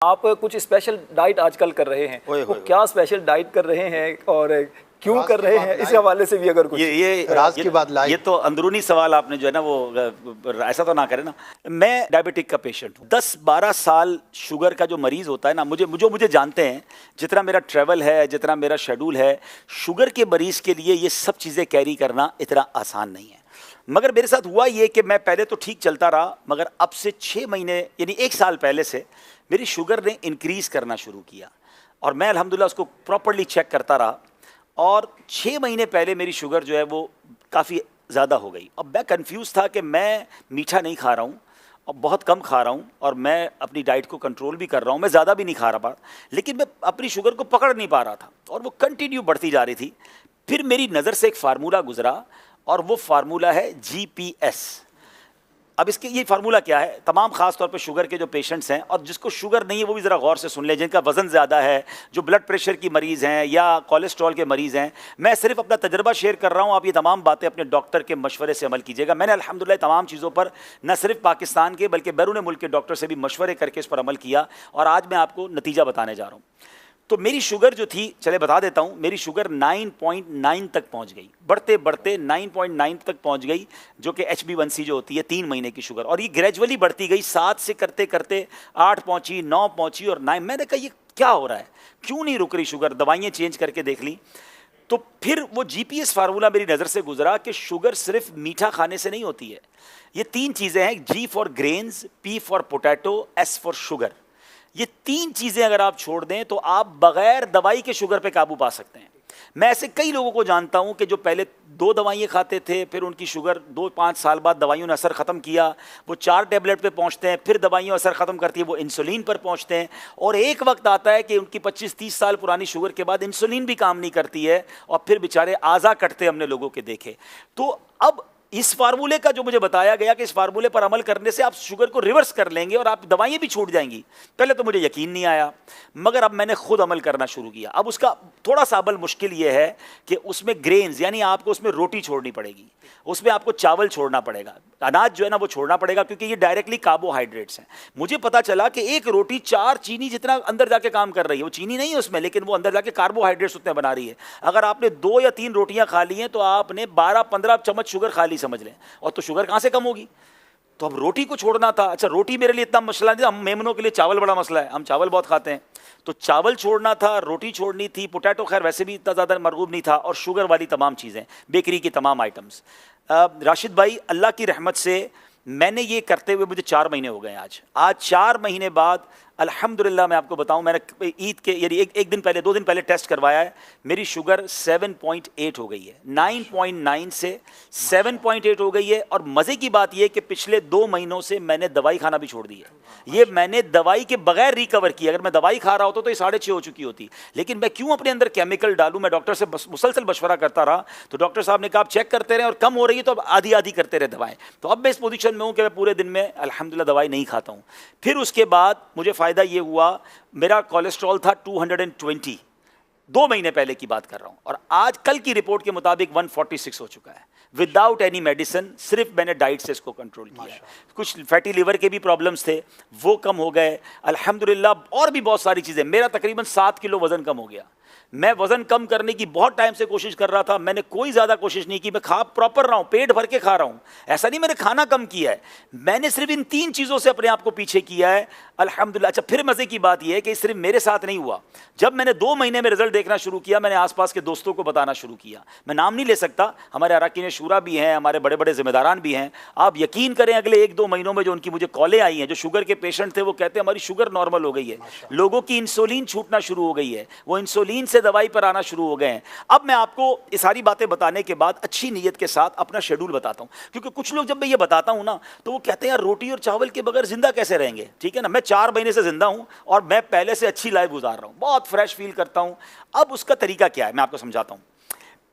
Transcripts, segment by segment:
आप कुछ special diet आजकल कर रहे हैं, वो क्या स्पेशल डाइट कर रहे हैं और क्यों कर रहे हैं, इस हवाले से भी अगर कुछ ये राज की बात लाइव। ये तो अंदरूनी सवाल आपने जो है ना वो ऐसा तो ना करें ना। मैं डायबिटिक का पेशेंट हूँ, 10-12 साल शुगर का जो मरीज होता है ना, मुझे जानते हैं, जितना मेरा ट्रैवल है, जितना मेरा शेड्यूल है, शुगर के मरीज के लिए ये सब चीज़ें कैरी करना इतना आसान नहीं है। मगर मेरे साथ हुआ ये कि मैं पहले तो ठीक चलता रहा, मगर अब से 6 महीने यानी 1 साल पहले से मेरी शुगर ने इंक्रीज़ करना शुरू किया और मैं अल्हम्दुलिल्लाह उसको प्रॉपर्ली चेक करता रहा और 6 महीने पहले मेरी शुगर जो है वो काफ़ी ज़्यादा हो गई। अब मैं कंफ्यूज था कि मैं मीठा नहीं खा रहा हूँ और बहुत कम खा रहा हूँ और मैं अपनी डाइट को कंट्रोल भी कर रहा हूँ, मैं ज़्यादा भी नहीं खा रहा, लेकिन मैं अपनी शुगर को पकड़ नहीं पा रहा था और वो कंटिन्यू बढ़ती जा रही थी। फिर मेरी नज़र से एक फार्मूला गुजरा और वो फार्मूला है GPS। अब इसके ये फार्मूला क्या है, तमाम खास तौर पे शुगर के जो पेशेंट्स हैं और जिसको शुगर नहीं है वो भी ज़रा गौर से सुन लें, जिनका वज़न ज़्यादा है, जो ब्लड प्रेशर की मरीज़ हैं या कोलेस्ट्रॉल के मरीज़ हैं। मैं सिर्फ अपना तजर्बा शेयर कर रहा हूँ, आप ये तमाम बातें अपने डॉक्टर के मशवरे से अमल कीजिएगा। मैंने अल्हम्दुलिल्लाह तमाम चीज़ों पर न सिर्फ पाकिस्तान के बल्कि बैरून मुल्क के डॉक्टर से भी मशवरे करके इस पर अमल किया और आज मैं आपको नतीजा बताने जा रहा हूँ। तो मेरी शुगर जो थी, चले बता देता हूँ, मेरी शुगर 9.9 तक पहुँच गई, बढ़ते बढ़ते 9.9 तक पहुँच गई, जो कि HB1C जो होती है 3 महीने की शुगर, और ये ग्रेजुअली बढ़ती गई, 7 से करते करते 8 पहुँची, 9 पहुँची और 9। मैंने कहा ये क्या हो रहा है, क्यों नहीं रुक रही शुगर, दवाइयाँ चेंज करके देख ली। तो फिर वो GPS फार्मूला मेरी नज़र से गुजरा कि शुगर सिर्फ मीठा खाने से नहीं होती है, ये 3 चीज़ें हैं, G for grains, P for potato, S for sugar. ये 3 चीज़ें अगर आप छोड़ दें तो आप बगैर दवाई के शुगर पे काबू पा सकते हैं। मैं ऐसे कई लोगों को जानता हूं कि जो पहले 2 दवाइयाँ खाते थे, फिर उनकी शुगर 2-5 साल बाद दवाइयों ने असर ख़त्म किया, वो 4 टैबलेट पे पहुंचते हैं, फिर दवाइयों असर ख़त्म करती है, वो इंसुलिन पर पहुंचते हैं और एक वक्त आता है कि उनकी 25-30 साल पुरानी शुगर के बाद इंसुलिन भी काम नहीं करती है और फिर बेचारे आज़ा कटते हमने लोगों के देखे। तो अब इस फार्मूले का जो मुझे बताया गया कि इस फार्मूले पर अमल करने से आप शुगर को रिवर्स कर लेंगे और आप दवाइयाँ भी छूट जाएंगी, पहले तो मुझे यकीन नहीं आया, मगर अब मैंने खुद अमल करना शुरू किया। अब उसका थोड़ा सा अमल मुश्किल ये है कि उसमें ग्रेन्स यानी आपको उसमें रोटी छोड़नी पड़ेगी, उसमें आपको चावल छोड़ना पड़ेगा, अनाज जो है ना वो छोड़ना पड़ेगा, क्योंकि ये डायरेक्टली कार्बोहाइड्रेट्स हैं। मुझे पता चला कि एक रोटी 4 चीनी जितना अंदर जाके काम कर रही है, वो चीनी नहीं है उसमें, लेकिन वो अंदर जाके कार्बोहाइड्रेट्स उतने बना रही है। अगर आपने 2 या 3 रोटियां खा ली हैं तो आपने 12-15 चम्मच शुगर खा ली समझ लें, और तो शुगर कहाँ से कम होगी। तो अब रोटी को छोड़ना था। अच्छा, रोटी मेरे लिए इतना मसला नहीं था, हम मेमनों के लिए चावल बड़ा मसला है, हम चावल बहुत खाते हैं, तो चावल छोड़ना था, रोटी छोड़नी थी, पोटैटो खैर वैसे भी इतना ज़्यादा मरगूब नहीं था, और शुगर वाली तमाम चीज़ें, बेकरी की तमाम आइटम्स। राशिद भाई, अल्लाह की रहमत से मैंने ये करते हुए मुझे 4 महीने हो गए। आज 4 महीने बाद अल्हम्दुलिल्लाह मैं आपको बताऊं, मैंने ईद के यानी एक दिन पहले 2 दिन पहले टेस्ट करवाया है, मेरी शुगर 7.8 हो गई है, 9.9 से 7.8 हो गई है। और मज़े की बात यह कि पिछले 2 महीनों से मैंने दवाई खाना भी छोड़ दी है, ये मैंने दवाई के बगैर रिकवर किया। अगर मैं दवाई खा रहा होता तो ये 6.5 हो चुकी होती, लेकिन मैं क्यों अपने अंदर केमिकल डालूं। मैं डॉक्टर से मुसलसल मशवरा करता रहा, तो डॉक्टर साहब ने कहा आप चेक करते रहे और कम हो रही है तो अब आधी आधी करते रहे दवाएं। तो अब मैं इस पोजीशन में हूं कि मैं पूरे दिन में अल्हम्दुलिल्लाह दवाई नहीं खाता हूं। फिर उसके बाद मुझे फ़ायदा ये हुआ, मेरा कोलेस्ट्रॉल था 220, 2 महीने पहले की बात कर रहा हूं, और आज कल की रिपोर्ट के मुताबिक 146 हो चुका है, विदाउट एनी मेडिसिन, सिर्फ मैंने डाइट से इसको कंट्रोल किया है। कुछ फैटी लिवर के भी प्रॉब्लम्स थे, वो कम हो गए अल्हम्दुलिल्लाह, और भी बहुत सारी चीज़ें। मेरा तकरीबन 7 किलो वज़न कम हो गया। मैं वज़न कम करने की बहुत टाइम से कोशिश कर रहा था, मैंने कोई ज़्यादा कोशिश नहीं की, मैं खा प्रॉपर रहा हूँ, पेट भर के खा रहा हूँ, ऐसा नहीं मैंने खाना कम किया है, मैंने सिर्फ इन 3 चीज़ों से अपने आप को पीछे किया है अल्हम्दुलिल्लाह। अच्छा, फिर मज़े की बात यह है कि सिर्फ मेरे साथ नहीं हुआ, जब मैंने 2 महीने में रिजल्ट देखना शुरू किया, मैंने आसपास के दोस्तों को बताना शुरू किया। मैं नाम नहीं ले सकता, हमारे अरकान शूरा भी हैं, हमारे बड़े बड़े जिम्मेदारान भी हैं। आप यकीन करें, अगले 1-2 महीनों में जो उनकी मुझे कॉलें आई हैं, जो शुगर के पेशेंट थे, वो कहते हैं हमारी शुगर नॉर्मल हो गई है, लोगों की इंसुलिन छूटना शुरू हो गई है, वो इंसुलिन से दवाई पर आना शुरू हो गए हैं। अब मैं आपको ये सारी बातें बताने के बाद अच्छी नीयत के साथ अपना शेड्यूल बताता हूं, क्योंकि कुछ लोग जब मैं ये बताता हूं ना तो वो कहते हैं यार रोटी और चावल के बगैर जिंदा कैसे रहेंगे। ठीक है ना, मैं 4 महीने से जिंदा हूं और मैं पहले से अच्छी लाइफ गुजार रहा हूं, बहुत फ्रेश फील करता हूं। अब उसका तरीका क्या है मैं आपको समझाता हूं।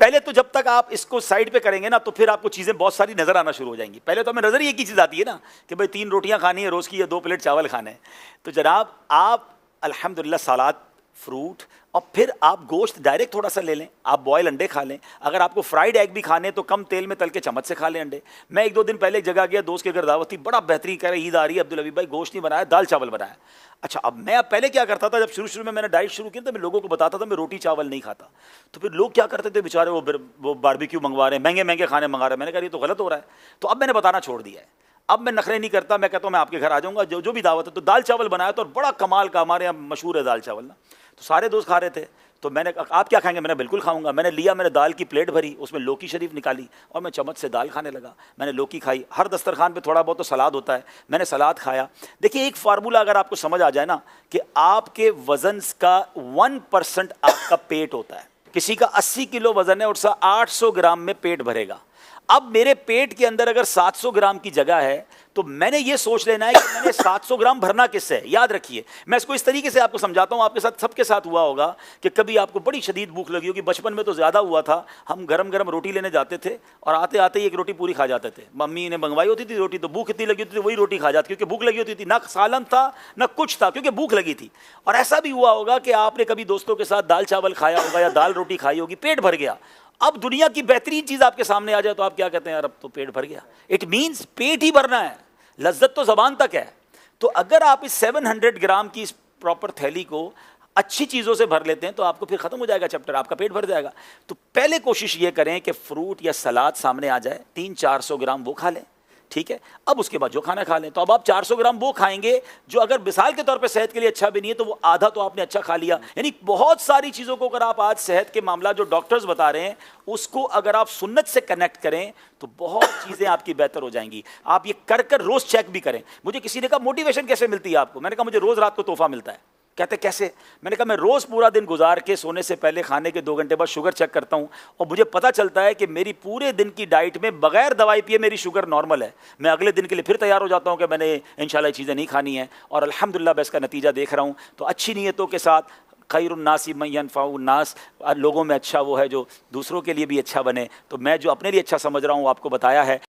पहले तो जब तक आप इसको साइड पे करेंगे ना तो फिर आपको चीज़ें बहुत सारी नज़र आना शुरू हो जाएंगी। पहले तो हमें नज़र ही एक ही चीज़ आती है ना कि भाई 3 रोटियां खानी है रोज़ की या 2 प्लेट चावल खाने हैं। तो जनाब आप अल्हम्दुलिल्लाह सलाद फ्रूट, और फिर आप गोश्त डायरेक्ट थोड़ा सा ले लें, आप बॉयल अंडे खा लें। अगर आपको फ्राइड एग भी खाने तो कम तेल में तल के चम्मच से खा लें अंडे। मैं 1-2 दिन पहले एक जगह गया, दोस्त के घर दावत थी, बड़ा बेहतरीन, कह रहे ईद आ रही है अब्दुल हबीब भाई, गोश्त नहीं बनाया, दाल चावल बनाया। अच्छा, अब मैं पहले क्या करता था, जब शुरू में मैंने डाइट शुरू की तो मैं लोगों को बताता था मैं रोटी चावल नहीं खाता, तो फिर लोग क्या करते थे बेचारे, वो बारबेक्यू मंगवा रहे हैं, महंगे महंगे खाने मंगा रहे हैं। मैंने कहा ये तो गलत हो रहा है, तो अब मैंने बताना छोड़ दिया है। अब मैं नखरे नहीं करता, मैं कहता हूँ मैं आपके घर आ जाऊँगा, जो भी दावत है। तो दाल चावल बनाया तो बड़ा कमाल का, हमारे यहाँ मशहूर है दाल चावल ना, तो सारे दोस्त खा रहे थे। तो मैंने कहा आप क्या खाएंगे, मैंने बिल्कुल खाऊंगा। मैंने लिया, मैंने दाल की प्लेट भरी, उसमें लौकी शरीफ निकाली और मैं चम्मच से दाल खाने लगा। मैंने लौकी खाई, हर दस्तरखान पे थोड़ा बहुत तो सलाद होता है, मैंने सलाद खाया। देखिए एक फार्मूला अगर आपको समझ आ जाए ना, कि आपके वजन का 1% आपका पेट होता है। किसी का 80 किलो वजन है, उसका 800 ग्राम में पेट भरेगा। अब मेरे पेट के अंदर अगर 700 ग्राम की जगह है, तो मैंने ये सोच लेना है कि मैंने 700 ग्राम भरना किससे है। याद रखिए, मैं इसको इस तरीके से आपको समझाता हूँ, आपके साथ सबके साथ हुआ होगा कि कभी आपको बड़ी शदीद भूख लगी होगी, बचपन में तो ज़्यादा हुआ था। हम गरम गरम रोटी लेने जाते थे और आते आते ही एक रोटी पूरी खा जाते थे। मम्मी ने मंगवाई होती थी रोटी, तो भूख इतनी लगी होती थी, वही रोटी खा जाती, क्योंकि भूख लगी होती थी, ना सालन था ना कुछ था, क्योंकि भूख लगी थी। और ऐसा भी हुआ होगा कि आपने कभी दोस्तों के साथ दाल चावल खाया होगा या दाल रोटी खाई होगी, पेट भर गया। अब दुनिया की बेहतरीन चीज़ आपके सामने आ जाए तो आप क्या कहते हैं, यार अब तो पेट भर गया। इट मीन्स पेट ही भरना है, लज्जत तो ज़बान तक है। तो अगर आप इस 700 ग्राम की इस प्रॉपर थैली को अच्छी चीज़ों से भर लेते हैं तो आपको फिर ख़त्म हो जाएगा चैप्टर, आपका पेट भर जाएगा। तो पहले कोशिश ये करें कि फ्रूट या सलाद सामने आ जाए, 300-400 ग्राम वो खा लें, ठीक है। अब उसके बाद जो खाना खा लें। तो अब आप 400 ग्राम वो खाएंगे जो अगर मिसाल के तौर पे सेहत के लिए अच्छा भी नहीं है, तो वो आधा तो आपने अच्छा खा लिया। यानी बहुत सारी चीज़ों को अगर आप आज सेहत के मामला जो डॉक्टर्स बता रहे हैं उसको अगर आप सुन्नत से कनेक्ट करें तो बहुत चीज़ें आपकी बेहतर हो जाएंगी। आप ये कर कर रोज़ चेक भी करें। मुझे किसी ने कहा मोटिवेशन कैसे मिलती है आपको, मैंने कहा मुझे रोज़ रात को तोहफा मिलता है। कहते कैसे, मैंने कहा मैं रोज़ पूरा दिन गुजार के सोने से पहले खाने के 2 घंटे बाद शुगर चेक करता हूँ और मुझे पता चलता है कि मेरी पूरे दिन की डाइट में बगैर दवाई पिए मेरी शुगर नॉर्मल है। मैं अगले दिन के लिए फिर तैयार हो जाता हूँ कि मैंने इंशाल्लाह ये चीज़ें नहीं खानी है, और अल्हम्दुलिल्लाह मैं इसका नतीजा देख रहा हूँ। तो अच्छी नीयतों के साथ खैरुन्नासी मन यनफ़उन्नास, लोगों में अच्छा वो है जो दूसरों के लिए भी अच्छा बने। तो मैं जो अपने लिए अच्छा समझ रहा हूँ आपको बताया है।